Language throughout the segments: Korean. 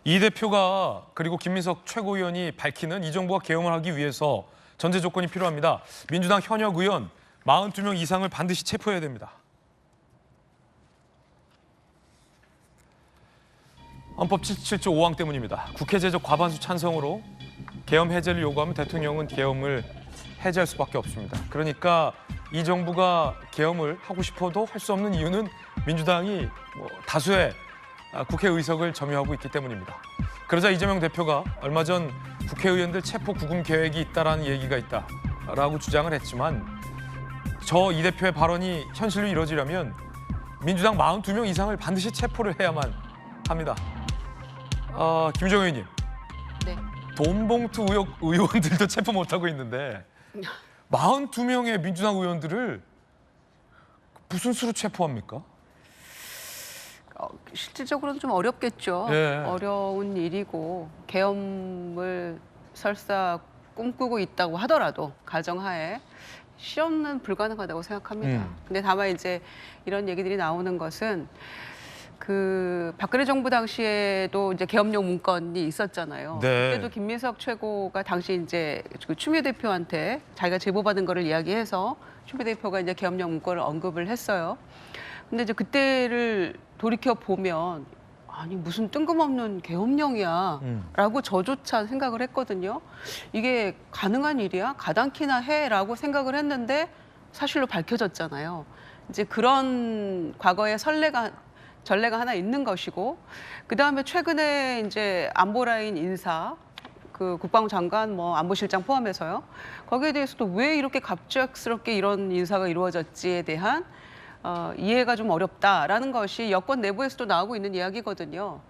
이 대표가 그리고 김민석 최고위원이 밝히는 이 정부가 계엄을 하기 위해서 전제 조건이 필요합니다. 민주당 현역 의원 42명 이상을 반드시 체포해야 됩니다. 헌법 77조 5항 때문입니다. 국회 제적 과반수 찬성으로 계엄 해제를 요구하면 대통령은 계엄을 해제할 수밖에 없습니다. 그러니까 이 정부가 계엄을 하고 싶어도 할 수 없는 이유는 민주당이 다수의 국회의석을 점유하고 있기 때문입니다. 그러자 이재명 대표가 얼마 전 국회의원들 체포 구금 계획이 있다라는 얘기가 있다라고 주장을 했지만 이 대표의 발언이 현실로 이루어지려면 민주당 42명 이상을 반드시 체포를 해야만 합니다. 김정은 의원님, 네. 돈봉투 의혹 의원들도 체포 못하고 있는데 42명의 민주당 의원들을 무슨 수로 체포합니까? 실질적으로는 좀 어렵겠죠. 예. 어려운 일이고 계엄을 설사 꿈꾸고 있다고 하더라도 가정하에 실현은 불가능하다고 생각합니다. 근데 다만 이제 이런 얘기들이 나오는 것은 그 박근혜 정부 당시에도 이제 계엄령 문건이 있었잖아요. 네. 그때도 김민석 최고가 당시 이제 그 추미애 대표한테 자기가 제보받은 거를 이야기해서 추미애 대표가 이제 계엄령 문건을 언급을 했어요. 근데 이제 그때를 돌이켜 보면 아니 무슨 뜬금없는 계엄령이야라고 저조차 생각을 했거든요. 이게 가능한 일이야? 가당키나 해라고 생각을 했는데 사실로 밝혀졌잖아요. 이제 그런 과거의 전례가 하나 있는 것이고, 그 다음에 최근에 이제 안보라인 인사, 그 국방장관, 안보실장 포함해서요. 거기에 대해서도 왜 이렇게 갑작스럽게 이런 인사가 이루어졌지에 대한 이해가 좀 어렵다라는 것이 여권 내부에서도 나오고 있는 이야기거든요.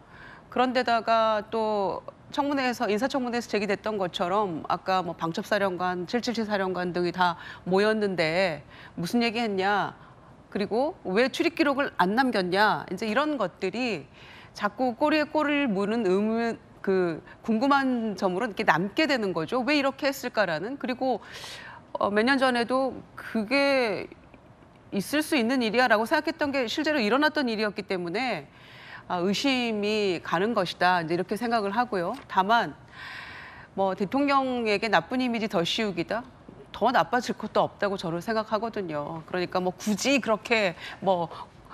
그런데다가 또 청문회에서 인사청문회에서 제기됐던 것처럼 아까 방첩사령관, 777 사령관 등이 다 모였는데 무슨 얘기했냐? 그리고 왜 출입 기록을 안 남겼냐? 이제 이런 것들이 자꾸 꼬리에 꼬리를 무는 궁금한 점으로 이렇게 남게 되는 거죠. 왜 이렇게 했을까라는. 그리고 몇 년 전에도 그게 있을 수 있는 일이야라고 생각했던 게 실제로 일어났던 일이었기 때문에 의심이 가는 것이다. 이제 이렇게 생각을 하고요. 다만 대통령에게 나쁜 이미지 더 씌우기다. 더 나빠질 것도 없다고 저는 생각하거든요. 그러니까 굳이 그렇게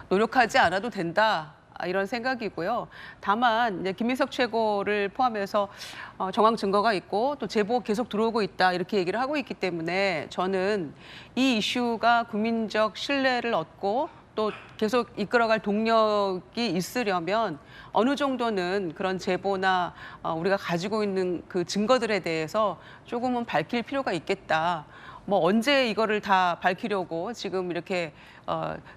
노력하지 않아도 된다. 이런 생각이고요. 다만 이제 김민석 최고를 포함해서 정황 증거가 있고 또 제보 계속 들어오고 있다 이렇게 얘기를 하고 있기 때문에 저는 이 이슈가 국민적 신뢰를 얻고 또 계속 이끌어갈 동력이 있으려면 어느 정도는 그런 제보나 우리가 가지고 있는 그 증거들에 대해서 조금은 밝힐 필요가 있겠다. 언제 이거를 다 밝히려고 지금 이렇게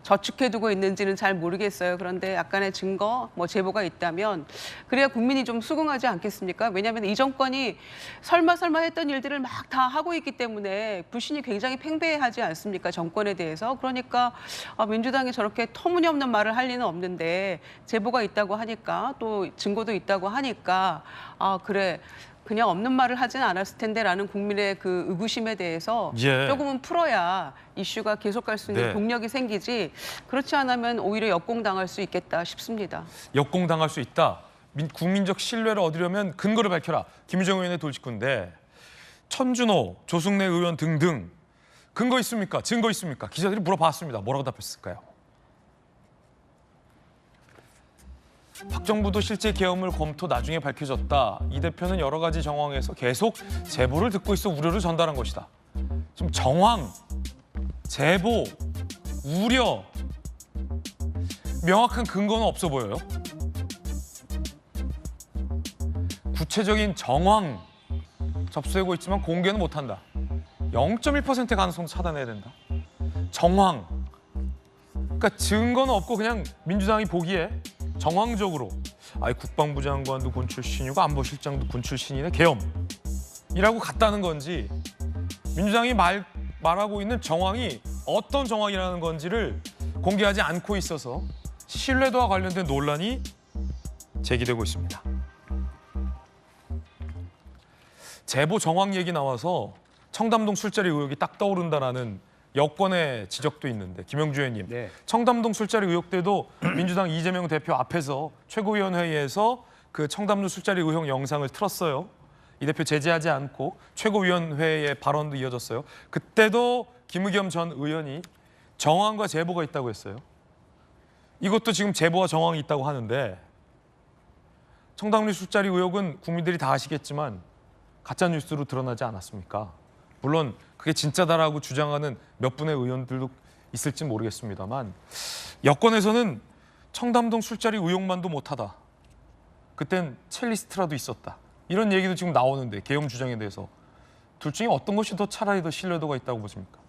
저축해두고 있는지는 잘 모르겠어요. 그런데 약간의 증거, 제보가 있다면 그래야 국민이 좀 수긍하지 않겠습니까? 왜냐하면 이 정권이 설마 했던 일들을 막 다 하고 있기 때문에 불신이 굉장히 팽배하지 않습니까? 정권에 대해서. 그러니까 민주당이 저렇게 터무니없는 말을 할 리는 없는데 제보가 있다고 하니까 또 증거도 있다고 하니까 그래. 그냥 없는 말을 하진 않았을 텐데라는 국민의 그 의구심에 대해서 조금은 풀어야 이슈가 계속 갈 수 있는 동력이 생기지 그렇지 않으면 오히려 역공당할 수 있겠다 싶습니다. 역공당할 수 있다. 국민적 신뢰를 얻으려면 근거를 밝혀라. 김유정 의원의 돌직구인데 천준호, 조승래 의원 등등 근거 있습니까? 증거 있습니까? 기자들이 물어봤습니다. 뭐라고 답했을까요? 박 정부도 실제 계엄을 검토 나중에 밝혀졌다. 이 대표는 여러 가지 정황에서 계속 제보를 듣고 있어 우려를 전달한 것이다. 지금 정황, 제보, 우려 명확한 근거는 없어 보여요. 구체적인 정황 접수되고 있지만 공개는 못한다. 0.1%의 가능성도 차단해야 된다. 정황. 그러니까 증거는 없고 그냥 민주당이 보기에 정황적으로 국방부 장관도 군 출신이고 안보실장도 군 신인의 계엄이라고 갔다는 건지 민주당이 말하고 있는 정황이 어떤 정황이라는 건지를 공개하지 않고 있어서 신뢰도와 관련된 논란이 제기되고 있습니다. 제보 정황 얘기 나와서 청담동 술자리 의혹이 딱 떠오른다라는 여권의 지적도 있는데 김영주 의원님, 청담동 술자리 의혹 때도 민주당 이재명 대표 앞에서 최고위원회의에서 그 청담동 술자리 의혹 영상을 틀었어요. 이 대표 제재하지 않고 최고위원회의 발언도 이어졌어요. 그때도 김의겸 전 의원이 정황과 제보가 있다고 했어요. 이것도 지금 제보와 정황이 있다고 하는데 청담리 술자리 의혹은 국민들이 다 아시겠지만 가짜 뉴스로 드러나지 않았습니까? 물론 그게 진짜다라고 주장하는 몇 분의 의원들도 있을지 모르겠습니다만 여권에서는 청담동 술자리 의혹만도 못하다. 그땐 첼리스트라도 있었다. 이런 얘기도 지금 나오는데 계엄 주장에 대해서 둘 중에 어떤 것이 더 차라리 더 신뢰도가 있다고 보십니까?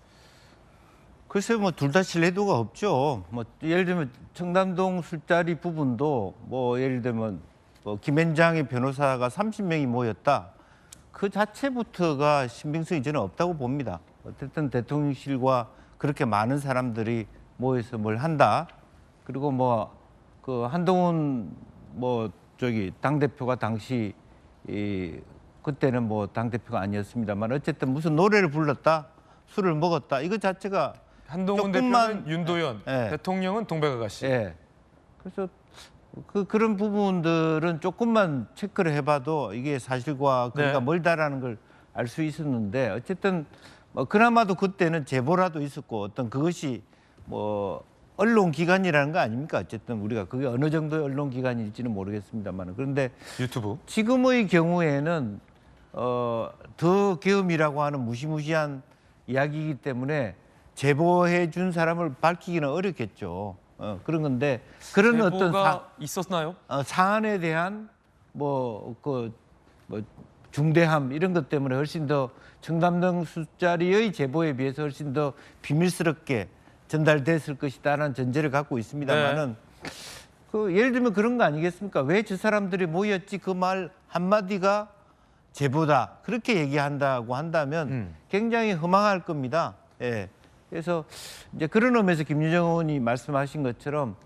글쎄요, 뭐 둘 다 신뢰도가 없죠. 뭐 예를 들면 청담동 술자리 부분도 뭐 예를 들면 뭐 김앤장의 변호사가 30명이 모였다. 그 자체부터가 신빙성이 저는 없다고 봅니다. 어쨌든 대통령실과 그렇게 많은 사람들이 모여서 뭘 한다. 그리고 뭐 그 한동훈 뭐 저기 당 대표가 당시 그때는 뭐 당 대표가 아니었습니다만 어쨌든 무슨 노래를 불렀다, 술을 먹었다. 이거 자체가 한동훈 조금만- 대표는 윤도현, 예. 대통령은 동백아가씨. 예. 그래서 그런 부분들은 조금만 체크를 해봐도 이게 사실과 거리가 네. 멀다라는 걸 알 수 있었는데 어쨌든 뭐 그나마도 그때는 제보라도 있었고 어떤 그것이 뭐 언론기관이라는 거 아닙니까? 어쨌든 우리가 그게 어느 정도의 언론기관일지는 모르겠습니다만 그런데 유튜브. 지금의 경우에는 더 계엄이라고 하는 무시무시한 이야기이기 때문에 제보해 준 사람을 밝히기는 어렵겠죠. 그런 건데 그런 어떤 제보가 있었나요? 사안에 대한 뭐 중대함 이런 것 때문에 훨씬 더 청담동 술자리의 제보에 비해서 훨씬 더 비밀스럽게 전달됐을 것이다라는 전제를 갖고 있습니다만은 그 예를 들면 그런 거 아니겠습니까? 왜 저 사람들이 모였지 그 말 한마디가 제보다 그렇게 얘기한다고 한다면 굉장히 허망할 겁니다. 예. 그래서 이제 그런 의미에서 김유정 의원이 말씀하신 것처럼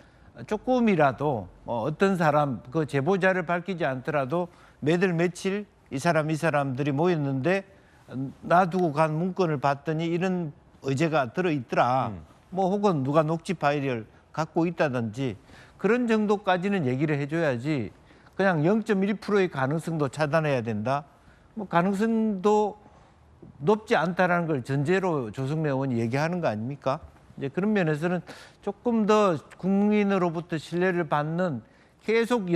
조금이라도 어떤 사람 그 제보자를 밝히지 않더라도 매달 며칠 이 사람들이 모였는데 놔두고 간 문건을 봤더니 이런 의제가 들어있더라. 뭐 혹은 누가 녹취 파일을 갖고 있다든지 그런 정도까지는 얘기를 해줘야지 그냥 0.1%의 가능성도 차단해야 된다. 뭐 가능성도 높지 않다라는 걸 전제로 조성래 의원이 얘기하는 거 아닙니까? 이제 그런 면에서는 조금 더 국민으로부터 신뢰를 받는 계속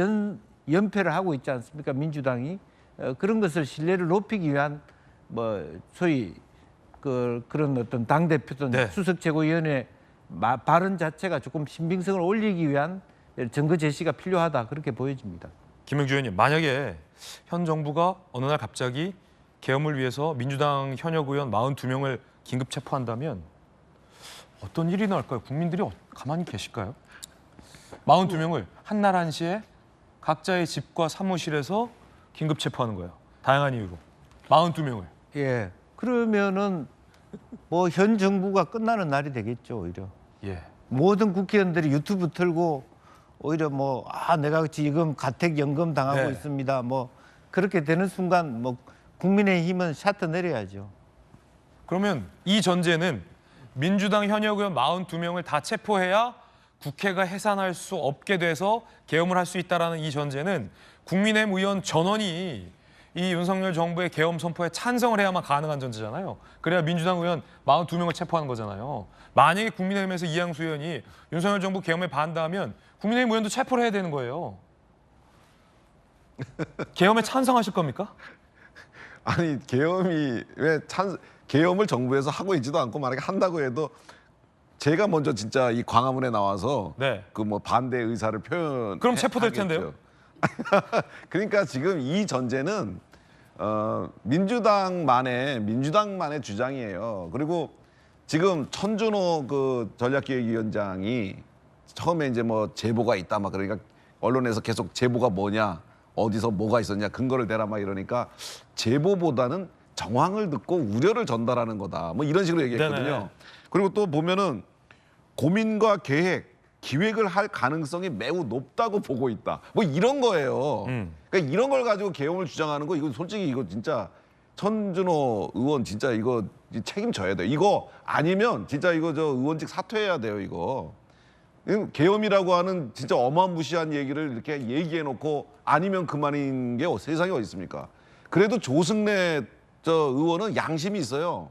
연패를 하고 있지 않습니까? 민주당이 그런 것을 신뢰를 높이기 위한 뭐 소위 그런 어떤 당 대표든 네. 수석 최고위원회 발언 자체가 조금 신빙성을 올리기 위한 증거 제시가 필요하다 그렇게 보여집니다. 김영주 의원님, 만약에 현 정부가 어느 날 갑자기 계엄을 위해서 민주당 현역 의원 42명을 긴급 체포한다면 어떤 일이 나올까요? 국민들이 가만히 계실까요? 42명을 한날 한시에 각자의 집과 사무실에서 긴급 체포하는 거예요. 다양한 이유로. 42명을. 예. 그러면은 뭐 현 정부가 끝나는 날이 되겠죠, 오히려. 예. 모든 국회의원들이 유튜브 틀고 오히려 뭐 내가 지금 가택연금 당하고 네. 있습니다. 뭐 그렇게 되는 순간 뭐 국민의힘은 샤트 내려야죠. 그러면 이 전제는 민주당 현역 의원 42명을 다 체포해야 국회가 해산할 수 없게 돼서 계엄을 할 수 있다라는 이 전제는 국민의힘 의원 전원이 이 윤석열 정부의 계엄 선포에 찬성을 해야만 가능한 전제잖아요. 그래야 민주당 의원 42명을 체포하는 거잖아요. 만약에 국민의힘에서 이양수 의원이 윤석열 정부 계엄에 반대하면 국민의힘 의원도 체포를 해야 되는 거예요. 계엄에 찬성하실 겁니까? 아니 계엄이 계엄을 정부에서 하고 있지도 않고 만약에 한다고 해도 제가 먼저 진짜 이 광화문에 나와서 네. 그 뭐 반대 의사를 표현. 그럼 체포될 텐데요. 그러니까 지금 이 전제는 민주당만의 주장이에요. 그리고 지금 천준호 그 전략기획위원장이 처음에 이제 뭐 제보가 있다 막 그러니까 언론에서 계속 제보가 뭐냐 어디서 뭐가 있었냐 근거를 대라 막 이러니까 제보보다는 정황을 듣고 우려를 전달하는 거다 뭐 이런 식으로 얘기했거든요. 네네. 그리고 또 보면은 고민과 기획을 할 가능성이 매우 높다고 보고 있다. 뭐 이런 거예요. 그러니까 이런 걸 가지고 계엄을 주장하는 거 이거 솔직히 이거 진짜 천준호 의원 진짜 이거 책임져야 돼요. 이거 아니면 진짜 이거 저 의원직 사퇴해야 돼요. 이거 계엄이라고 하는 진짜 어마무시한 얘기를 이렇게 얘기해놓고 아니면 그만인 게 세상에 어디 있습니까? 그래도 조승래 의원은 양심이 있어요.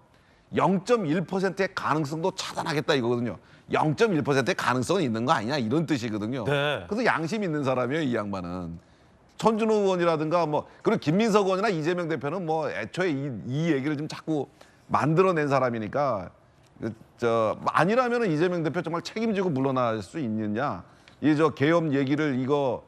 0.1%의 가능성도 차단하겠다 이거거든요. 0.1%의 가능성은 있는 거 아니냐 이런 뜻이거든요. 네. 그래서 양심 있는 사람이에요 이 양반은. 천준호 의원이라든가 뭐 그리고 김민석 의원이나 이재명 대표는 뭐 애초에 이 얘기를 좀 자꾸 만들어낸 사람이니까 아니라면은 이재명 대표 정말 책임지고 물러날 수 있느냐? 이 계엄 얘기를 이거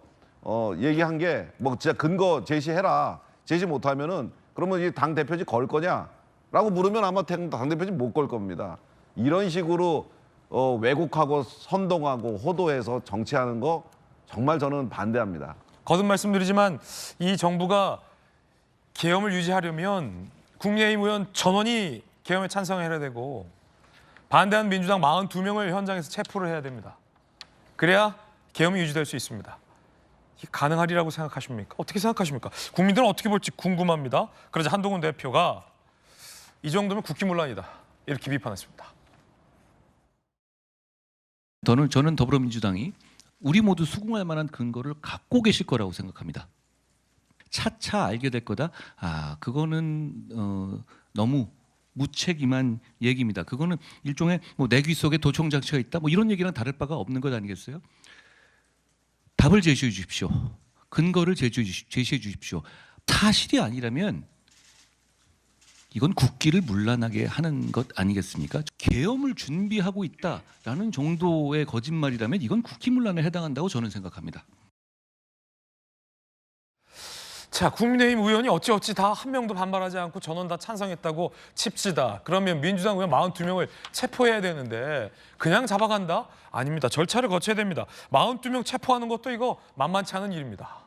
얘기한 게 뭐 진짜 근거 제시해라. 제시 못하면은 그러면 이 당 대표직 걸 거냐?라고 물으면 아마 당 대표직 못 걸 겁니다. 이런 식으로 왜곡하고 선동하고 호도해서 정치하는 거 정말 저는 반대합니다. 거듭 말씀드리지만 이 정부가 계엄을 유지하려면 국민의힘 의원 전원이 계엄에 찬성해야 되고 반대하는 민주당 42명을 현장에서 체포를 해야 됩니다. 그래야 계엄이 유지될 수 있습니다. 이게 가능하리라고 생각하십니까? 어떻게 생각하십니까? 국민들은 어떻게 볼지 궁금합니다. 그러자 한동훈 대표가 이 정도면 국기문란이다 이렇게 비판했습니다. 저는 더불어민주당이 우리 모두 수긍할 만한 근거를 갖고 계실 거라고 생각합니다. 차차 알게 될 거다. 그거는 너무 무책임한 얘기입니다. 그거는 일종의 뭐 내 귀 속에 도청 장치가 있다. 뭐 이런 얘기랑 다를 바가 없는 것 아니겠어요? 답을 제시해 주십시오. 근거를 제시해 주십시오. 사실이 아니라면 이건 국기를 문란하게 하는 것 아니겠습니까? 계엄을 준비하고 있다라는 정도의 거짓말이라면 이건 국기문란에 해당한다고 저는 생각합니다. 자, 국민의힘 의원이 어찌어찌 다 한 명도 반발하지 않고 전원 다 찬성했다고 칩시다. 그러면 민주당 의원 42명을 체포해야 되는데 그냥 잡아간다? 아닙니다. 절차를 거쳐야 됩니다. 42명 체포하는 것도 이거 만만치 않은 일입니다.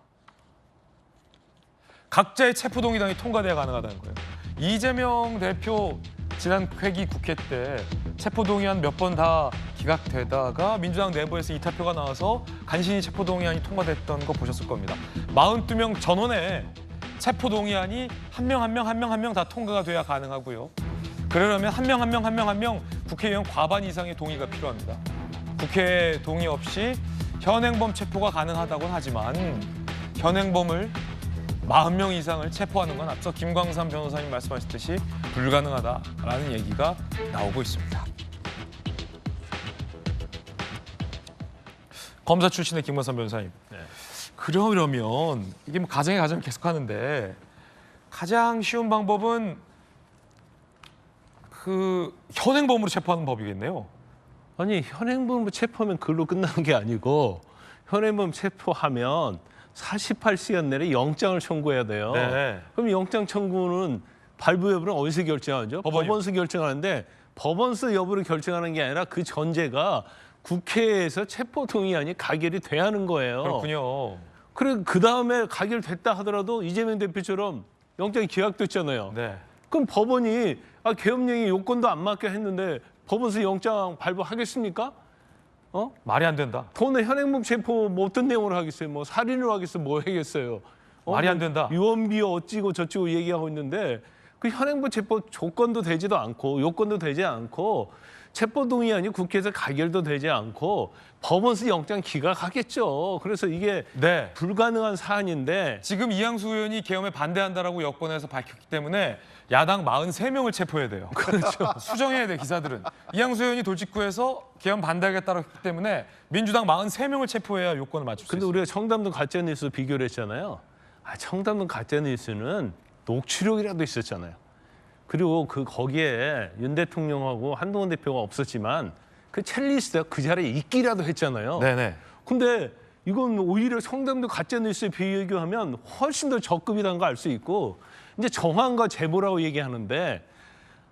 각자의 체포동의당이 통과돼야 가능하다는 거예요. 이재명 대표 지난 회기 국회 때 체포동의안 몇 번 다 기각되다가 민주당 내부에서 이탈표가 나와서 간신히 체포동의안이 통과됐던 거 보셨을 겁니다. 42명 전원의 체포동의안이 한 명 다 통과가 돼야 가능하고요. 그러려면 한 명 국회의원 과반 이상의 동의가 필요합니다. 국회 동의 없이 현행범 체포가 가능하다고는 하지만 현행범을 40명 이상을 체포하는 건 앞서 김광삼 변호사님 말씀하셨듯이 불가능하다라는 얘기가 나오고 있습니다. 검사 출신의 김광삼 변호사님. 그러려면 이게 뭐 가정의 가정을 계속하는데 가장 쉬운 방법은 그 현행범으로 체포하는 법이겠네요. 아니 현행범 체포하면 그걸로 끝나는 게 아니고 현행범 체포하면 48시간 내에 영장을 청구해야 돼요. 네. 그럼 영장 청구는 발부 여부는 어디서 결정하죠? 법원에서 결정하는데 법원에서 여부를 결정하는 게 아니라 그 전제가 국회에서 체포 동의안이 가결이 돼야 하는 거예요. 그렇군요. 그래 그 다음에 가결됐다 하더라도 이재명 대표처럼 영장이 기각됐잖아요. 네. 그럼 법원이 계엄령이 요건도 안 맞게 했는데 법원에서 영장 발부하겠습니까? 말이 안 된다. 돈은 현행범 체포 뭐 어떤 내용으로 하겠어요? 뭐 살인으로 하겠어요? 뭐 하겠어요? 말이 안 된다. 유언비 어찌고 저찌고 얘기하고 있는데 그 현행범 체포 조건도 되지도 않고 요건도 되지 않고 체포 동의안이 국회에서 가결도 되지 않고 법원에서 영장 기각하겠죠. 그래서 이게 네. 불가능한 사안인데 지금 이양수 의원이 계엄에 반대한다라고 여권에서 밝혔기 때문에 야당 43명을 체포해야 돼요. 그렇죠. 수정해야 돼 기사들은. 이양수 의원이 돌직구에서 계엄 반대하겠다고 했기 때문에 민주당 43명을 체포해야 요건을 맞출 수 근데 있어요. 우리가 청담동 가짜뉴스 비교를 했잖아요. 청담동 가짜뉴스는 녹취록이라도 있었잖아요. 그리고 거기에 윤 대통령하고 한동훈 대표가 없었지만 그 첼리스트가 그 자리에 있기라도 했잖아요. 네네. 근데 이건 오히려 청담동 가짜뉴스에 비교하면 훨씬 더 적급이라는 걸 알 수 있고 이제 정황과 제보라고 얘기하는데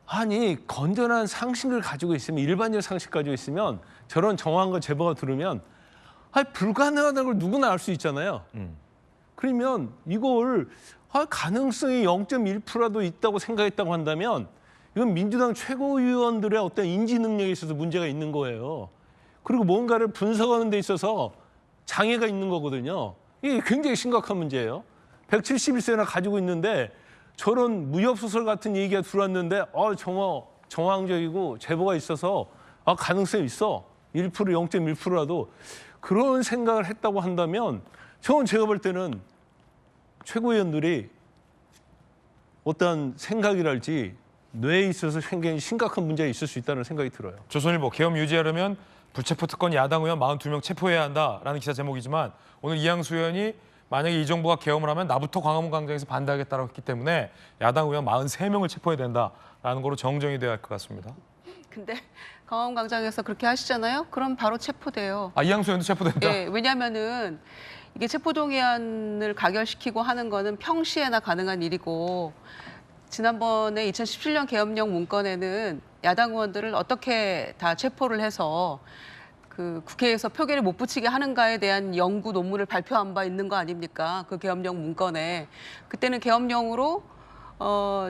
아니 건전한 상식을 가지고 있으면 일반적 상식 가지고 있으면 저런 정황과 제보가 들으면 불가능하다는 걸 누구나 알 수 있잖아요. 그러면 이걸 가능성이 0.1%라도 있다고 생각했다고 한다면 이건 민주당 최고위원들의 어떤 인지 능력에 있어서 문제가 있는 거예요. 그리고 뭔가를 분석하는 데 있어서 장애가 있는 거거든요. 이게 굉장히 심각한 문제예요. 171세나 가지고 있는데 저런 무협소설 같은 얘기가 들어왔는데 정황적이고 제보가 있어서 가능성이 있어. 1% 0.1%라도 그런 생각을 했다고 한다면 제가 볼 때는 최고위원들이 어떠한 생각이랄지 뇌에 있어서 굉장히 심각한 문제가 있을 수 있다는 생각이 들어요. 조선일보 계엄 유지하려면 불체포 특권 야당 의원 42명 체포해야 한다라는 기사 제목이지만 오늘 이양수 의원이 만약에 이 정부가 계엄을 하면 나부터 광화문 광장에서 반대하겠다고 했기 때문에 야당 의원 43명을 체포해야 된다라는 거로 정정이 돼야 할 것 같습니다. 근데 광화문 광장에서 그렇게 하시잖아요. 그럼 바로 체포돼요. 아, 이양수 의원도 체포된다? 네, 왜냐하면은 이게 체포동의안을 가결시키고 하는 거는 평시에나 가능한 일이고 지난번에 2017년 계엄령 문건에는 야당 의원들을 어떻게 다 체포를 해서 그 국회에서 표결에 못 붙이게 하는가에 대한 연구 논문을 발표한 바 있는 거 아닙니까? 그 계엄령 문건에 그때는 계엄령으로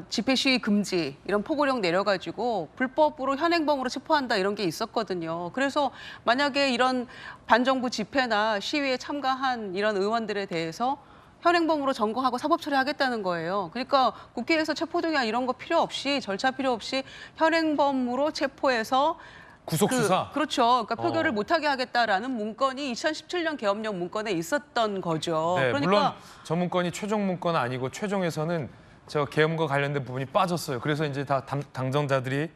집회 시위 금지 이런 포고령 내려가지고 불법으로 현행범으로 체포한다 이런 게 있었거든요. 그래서 만약에 이런 반정부 집회나 시위에 참가한 이런 의원들에 대해서 현행범으로 점거하고 사법 처리하겠다는 거예요. 그러니까 국회에서 체포동의안 이런 거 필요 없이 절차 필요 없이 현행범으로 체포해서 구속 수사? 그렇죠. 그러니까 표결을 못하게 하겠다라는 문건이 2017년 계엄령 문건에 있었던 거죠. 네, 그러니까 물론 저 문건이 최종 문건은 아니고 최종에서는 저 계엄과 관련된 부분이 빠졌어요. 그래서 이제 다 당정자들이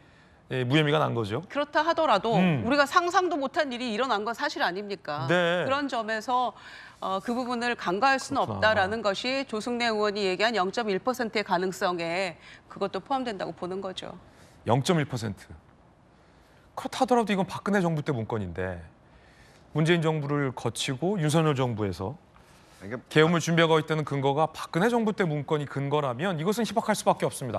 무혐의가 난 거죠. 그렇다 하더라도 우리가 상상도 못한 일이 일어난 건 사실 아닙니까? 네. 그런 점에서 그 부분을 간과할 수는 없다라는 것이 조승래 의원이 얘기한 0.1%의 가능성에 그것도 포함된다고 보는 거죠. 0.1%. 그렇다더라도 이건 박근혜 정부 때 문건인데 문재인 정부를 거치고 윤석열 정부에서 그러니까 계엄을 준비하고 있다는 근거가 박근혜 정부 때 문건이 근거라면 이것은 희박할 수밖에 없습니다.